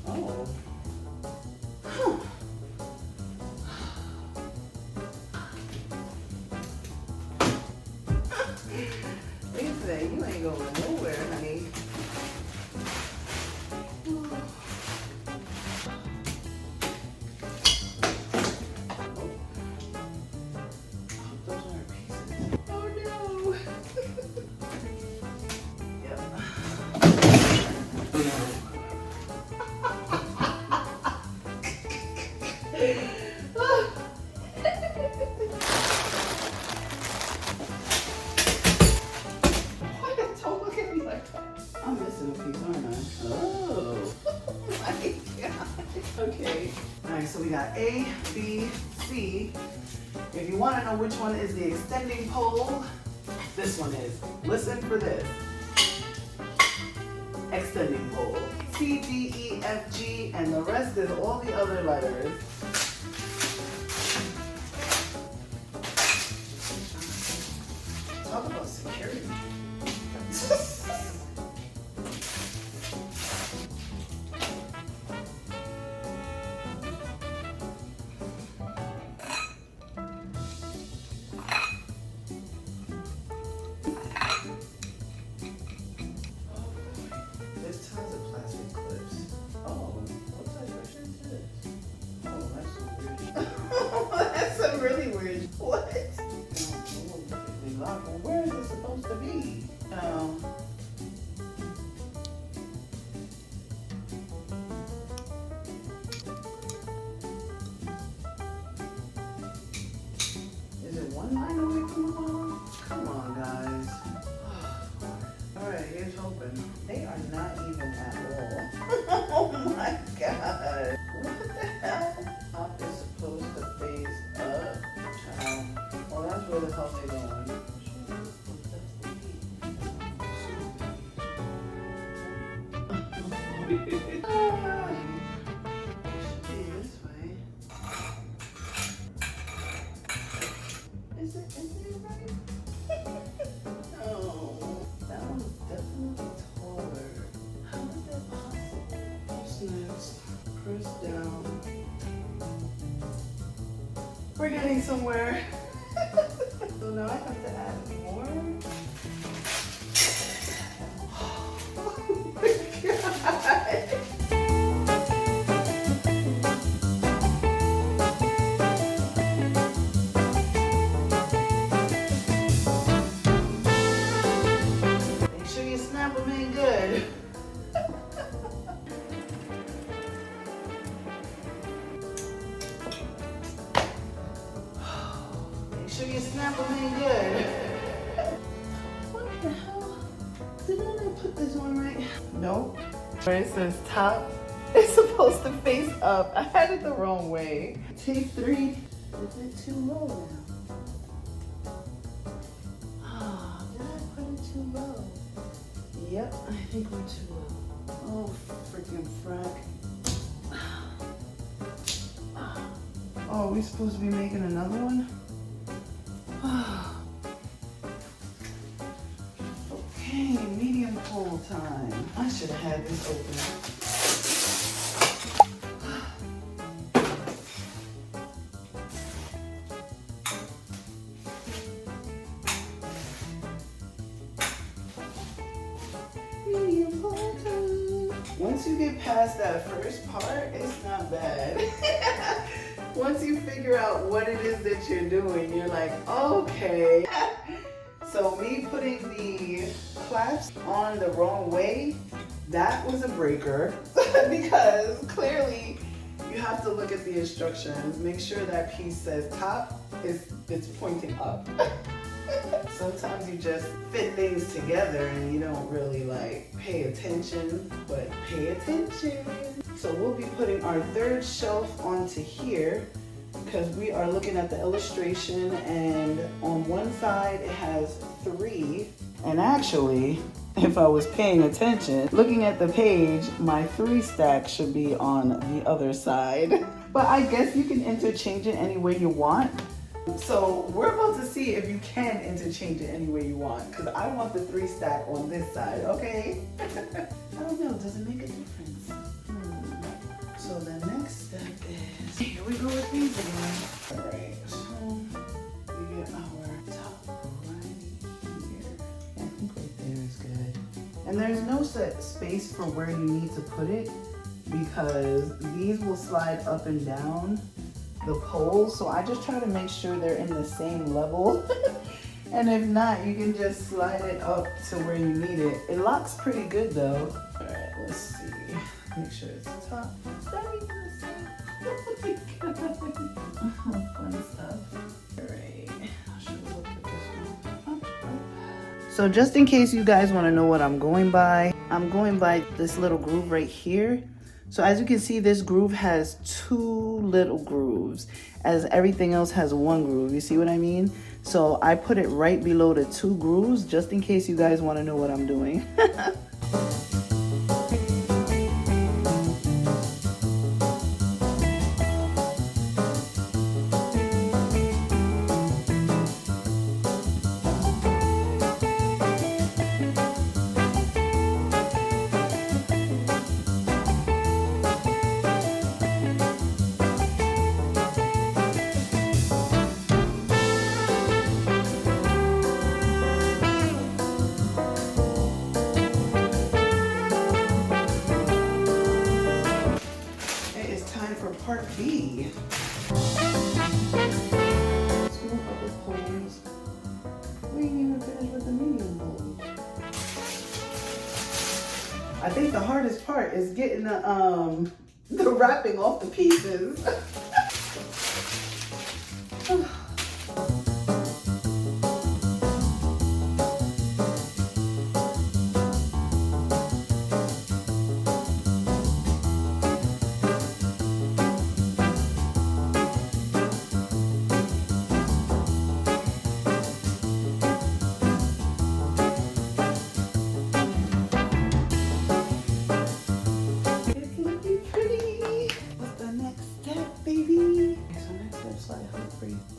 Oh. Lisa, you ain't going nowhere, honey. I'm missing a piece, aren't I? Oh, my God. Okay. All right, so we got A, B, C. If you want to know which one is the extending pole, this one is. Listen for this. Extending pole. C, D, E, F, G, and the rest is all the other letters. Talk about security. There's tons of plastic clips. Oh, what type of shit is this? Oh, that's so weird. That's some really weird. What? Well, where is it supposed to be? Is it one line away from the bottom? Come on, guys. Alright, here's hoping. They are not even at all. Oh my God. What the hell? Top is supposed to face up. Well, that's where the hell they're going. This way. Is it right? Oh, that one's definitely taller. How is that possible? What's next? Press down. We're getting somewhere. So now I have to add more. Oh my God. Make sure you snap them in good. Make sure you snap them in good. What the hell? Didn't I put this one right? Nope. Where it says top, it's supposed to face up. I had it the wrong way. Take 3. Is it too low now? Oh, did I put it too low? Yep, I think we're too low. Oh, freaking frack. Oh, are we supposed to be making another one? Okay, medium pole time. I should have had this open. Medium pole time. Once you get past that first part, it's not bad. Once you figure out what it is that you're doing, you're like, okay. So me putting the clasps on the wrong way, that was a breaker. Because clearly you have to look at the instructions, make sure that piece says top, it's pointing up. Sometimes you just fit things together and you don't really like pay attention, but pay attention. So we'll be putting our third shelf onto here because we are looking at the illustration, and on one side it has 3, and actually if I was paying attention, looking at the page, my 3 stack should be on the other side. But I guess you can interchange it any way you want. So we're about to see if you can interchange it any way you want, because I want the 3 stack on this side, okay? I don't know, does it make a difference? So the next step is, here we go with these again. All right, so we get our top right here. I think right there is good. And there's no set space for where you need to put it, because these will slide up and down the poles, so I just try to make sure they're in the same level. And if not, you can just slide it up to where you need it. It locks pretty good though. All right, let's see. Make sure it's top. Is that even the same? Oh my god. Fun stuff. All right, I should look at this one. So just in case you guys want to know what I'm going by this little groove right here. So as you can see, this groove has 2 little grooves, as everything else has 1 groove. You see what I mean? So I put it right below the 2 grooves, just in case you guys want to know what I'm doing. Part B. Smooth up the poles. We ain't even finished with the medium pole. I think the hardest part is getting the wrapping off the pieces.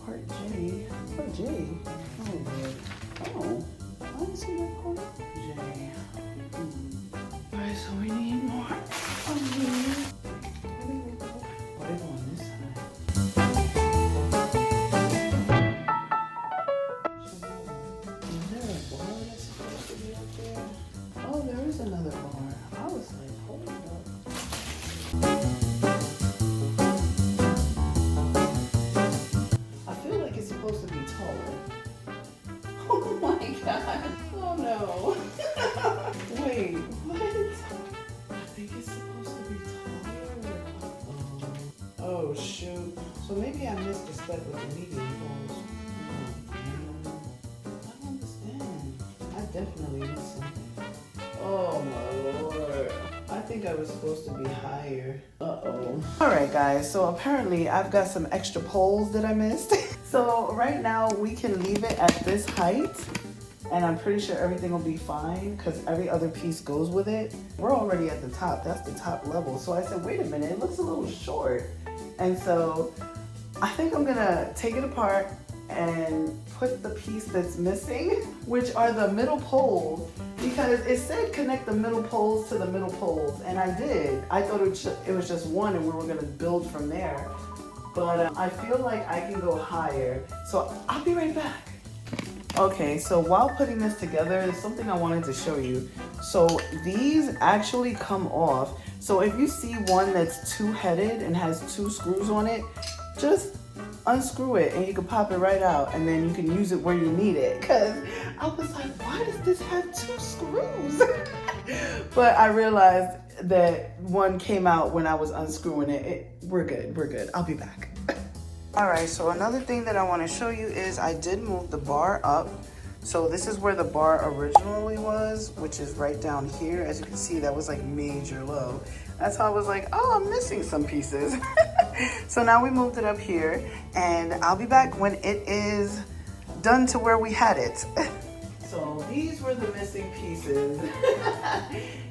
Part J. Part J? Oh, Lord. Oh, I didn't see that part. J. Alright, so we need more. Where do they go? Oh, they go on this side. Is there a bar that's supposed to be up there? Oh, there is another bar. I was like, hold up. Supposed to be taller. Oh my god. Oh no. Wait, what? I think it's supposed to be taller. Oh shoot. So maybe I missed a step with the medium poles. I don't understand. I definitely missed something. Oh my lord. I think I was supposed to be higher. Uh-oh. Alright guys, so apparently I've got some extra poles that I missed. So right now we can leave it at this height, and I'm pretty sure everything will be fine because every other piece goes with it. We're already at the top, that's the top level. So I said, wait a minute, it looks a little short. And so I think I'm gonna take it apart and put the piece that's missing, which are the middle poles, because it said connect the middle poles to the middle poles, and I did. I thought it was just one and we were gonna build from there. But I feel like I can go higher. So I'll be right back. Okay, so while putting this together, there's something I wanted to show you. So these actually come off. So if you see one that's 2-headed and has 2 screws on it, just unscrew it and you can pop it right out, and then you can use it where you need it. Cause I was like, why does this have 2 screws? But I realized that one came out when I was unscrewing it. We're good. I'll be back. All right, so another thing that I want to show you is I did move the bar up. So this is where the bar originally was, which is right down here. As you can see, that was like major low. That's how I was like, oh, I'm missing some pieces. So now we moved it up here, and I'll be back when it is done to where we had it. So these were the missing pieces.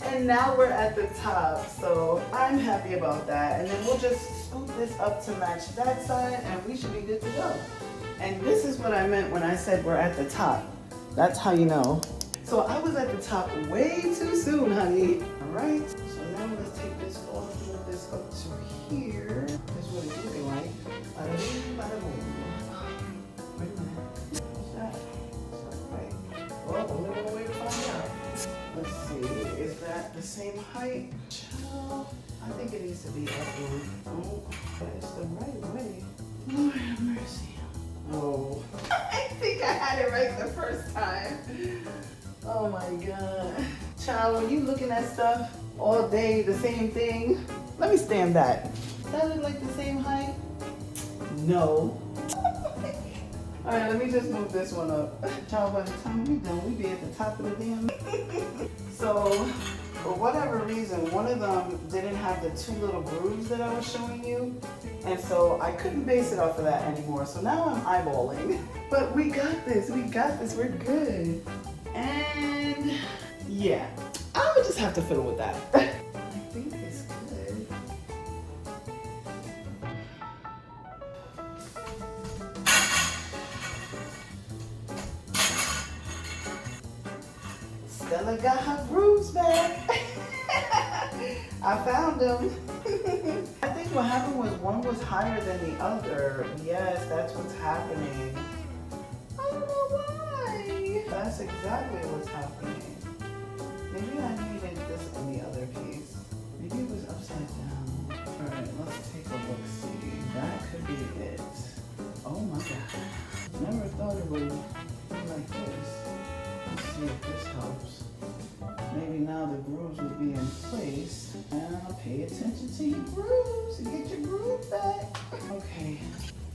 And now we're at the top, so I'm happy about that. And then we'll just scoop this up to match that side, and we should be good to go. And this is what I meant when I said we're at the top. That's how you know. So I was at the top way too soon, honey. All right, so now let's take this off, move this up to here. That's what it's looking like. Bada boom, bada boom. Wait a minute. What's that? Is that right? Well, only one way to find out. Let's see, is that the same height? Child, I think it needs to be up one. Oh, but it's the right way. Lord have mercy. Oh, I think I had it right the first time. Oh my God. Child, when you looking at stuff all day, the same thing, let me stand back. Does that look like the same height? No. All right, let me just move this one up. Child, by the time we're done, we be at the top of the damn. So, for whatever reason, one of them didn't have the two little grooves that I was showing you. And so I couldn't base it off of that anymore. So now I'm eyeballing. But we got this, we're good. And yeah, I would just have to fiddle with that. I think it's good. Stella got her grooves back. I found them. I think what happened was one was higher than the other. Yes, that's what's happening. I don't know why. That's exactly what's happening. Maybe I needed this in the other piece. Maybe it was upside down. All right, let's take a look, see. That could be it. Oh my God. Never thought it would be like this. Let's see if this helps. Maybe now the grooves would be in place. And pay attention to your grooves and get your groove back. Okay,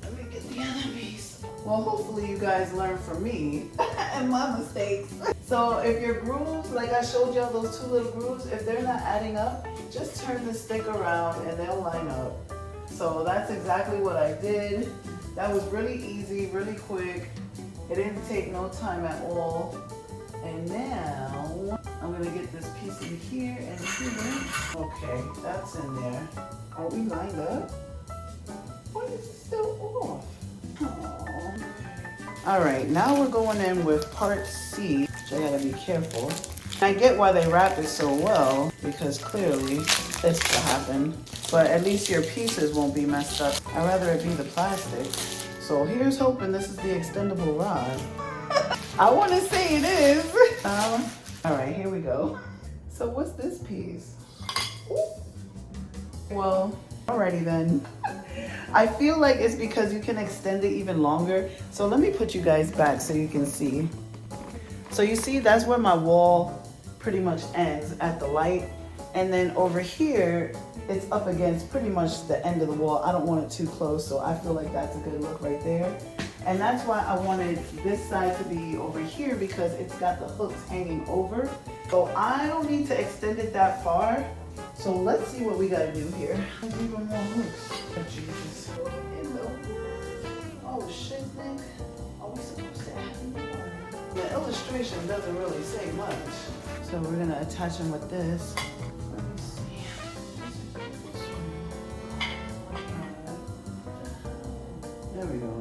let me get the other piece. Well, hopefully you guys learn from me and my mistakes. So if your grooves, like I showed y'all those two little grooves, if they're not adding up, just turn the stick around and they'll line up. So that's exactly what I did. That was really easy, really quick. It didn't take no time at all. And now I'm gonna get this piece in here and here. Okay, that's in there. Are we lined up? Why is it still off? Aww. All right, now we're going in with part C, which I gotta be careful. I get why they wrap it so well, because clearly this will happen, but at least your pieces won't be messed up. I'd rather it be the plastic. So here's hoping this is the extendable rod. I want to say it is. All right, here we go. So what's this piece? Ooh. Well, alrighty then. I feel like it's because you can extend it even longer. So let me put you guys back so you can see. So you see, that's where my wall pretty much ends at the light. And then over here, it's up against pretty much the end of the wall. I don't want it too close, so I feel like that's a good look right there. And that's why I wanted this side to be over here, because it's got the hooks hanging over. So I don't need to extend it that far. So let's see what we gotta do here. There's even more hooks. Oh, Jesus. Oh, shit, Nick. Are we supposed to add more? The illustration doesn't really say much. So we're gonna attach them with this. Let me see. There we go.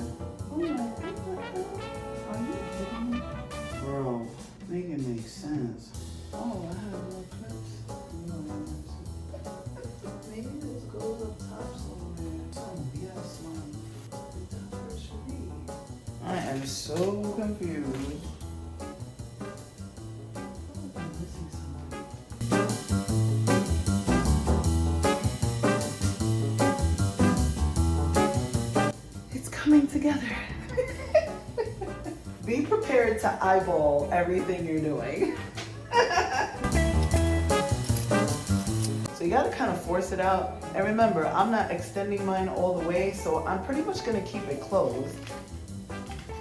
Oh my God. Are you kidding me? Bro, make it make sense. Oh, I have no clips. Maybe this goes up top somewhere. Some BS one. That's what it should be. I am so confused. I'm missing something. It's coming together. Be prepared to eyeball everything you're doing. So you gotta kind of force it out. And remember, I'm not extending mine all the way, so I'm pretty much gonna keep it closed.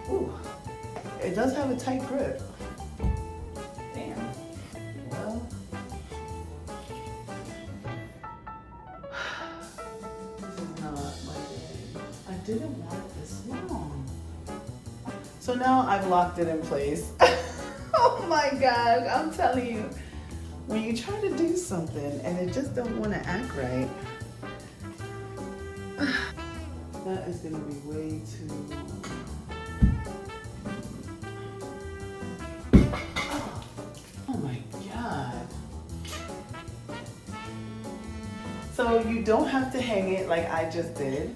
Ooh, it does have a tight grip. Damn. Well, this is not my day. I didn't want it this long. So now I've locked it in place. Oh my God, I'm telling you, when you try to do something and it just don't want to act right, that is gonna be way too long. you don't have to hang it like I just did.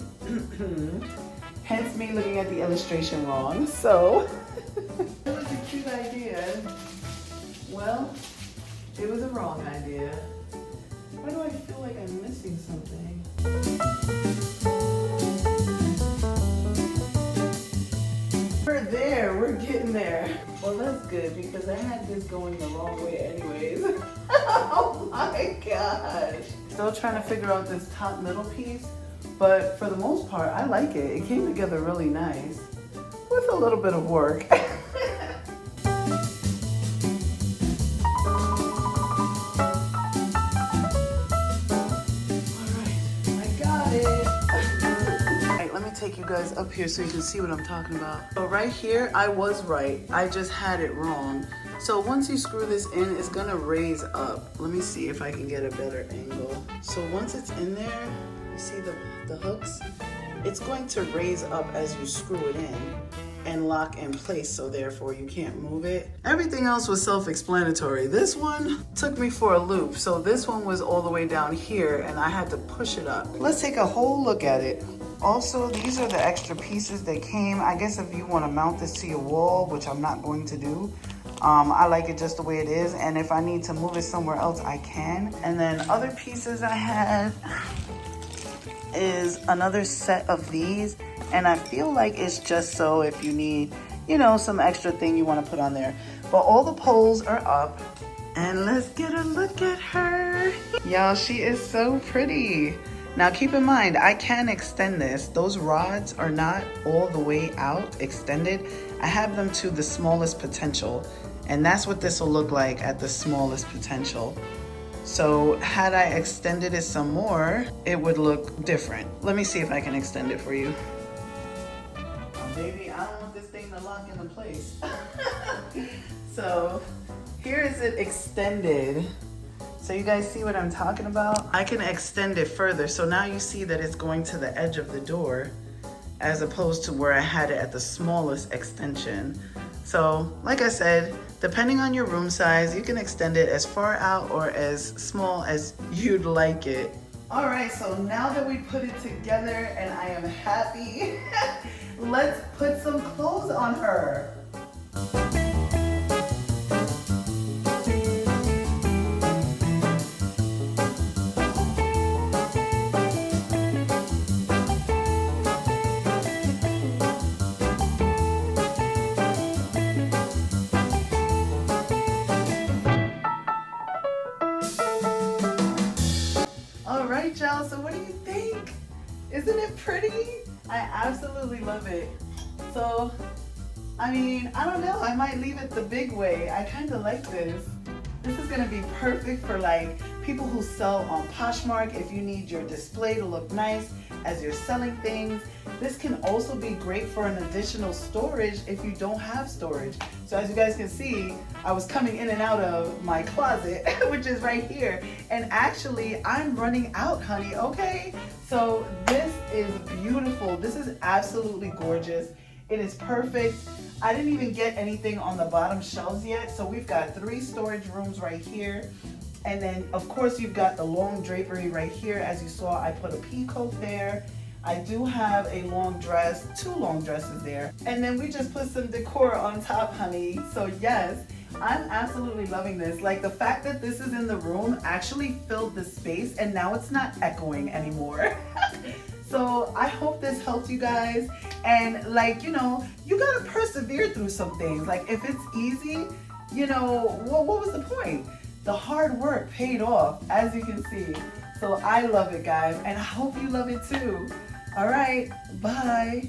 Hence me looking at the illustration wrong. So it was a cute idea. Well, it was a wrong idea. Why do I feel like I'm missing something? We're there, we're getting there. Well, that's good because I had this going the wrong way anyways. Oh my gosh. Still trying to figure out this top middle piece, but for the most part, I like it. It came together really nice with a little bit of work. Take you guys up here so you can see what I'm talking about. So right here, I was right. I just had it wrong. So once you screw this in, it's gonna raise up. Let me see if I can get a better angle. So once it's in there, you see the hooks? It's going to raise up as you screw it in and lock in place, so therefore you can't move it. Everything else was self-explanatory. This one took me for a loop. So this one was all the way down here and I had to push it up. Let's take a whole look at it. Also, these are the extra pieces that came. I guess if you want to mount this to your wall, which I'm not going to do, I like it just the way it is. And if I need to move it somewhere else, I can. And then other pieces I had is another set of these. And I feel like it's just so if you need, you know, some extra thing you want to put on there. But all the poles are up. And let's get a look at her. Y'all, she is so pretty. Now keep in mind, I can extend this. Those rods are not all the way out extended. I have them to the smallest potential, and that's what this will look like at the smallest potential. So had I extended it some more, it would look different. Let me see if I can extend it for you. Oh, baby, I don't want this thing to lock into place. So here is it extended. So you guys see what I'm talking about? I can extend it further. So now you see that it's going to the edge of the door as opposed to where I had it at the smallest extension. So like I said, depending on your room size, you can extend it as far out or as small as you'd like it. All right, so now that we put it together and I am happy, let's put some clothes on her. Y'all, so what do you think? Isn't it pretty? I absolutely love it. So, I mean, I don't know, I might leave it the big way. I kind of like this. This is gonna be perfect for like people who sell on Poshmark if you need your display to look nice as you're selling things. This can also be great for an additional storage if you don't have storage. So as you guys can see, I was coming in and out of my closet, which is right here. And actually, I'm running out, honey, okay? So this is beautiful. This is absolutely gorgeous. It is perfect. I didn't even get anything on the bottom shelves yet. So we've got 3 storage rooms right here. And then of course you've got the long drapery right here. As you saw, I put a peacoat there. I do have a long dress, 2 long dresses there. And then we just put some decor on top, honey. So yes, I'm absolutely loving this. Like the fact that this is in the room actually filled the space and now it's not echoing anymore. So I hope this helped you guys. And like, you know, you gotta persevere through some things. Like if it's easy, you know, well, what was the point? The hard work paid off, as you can see. So I love it, guys, and I hope you love it too. All right, bye.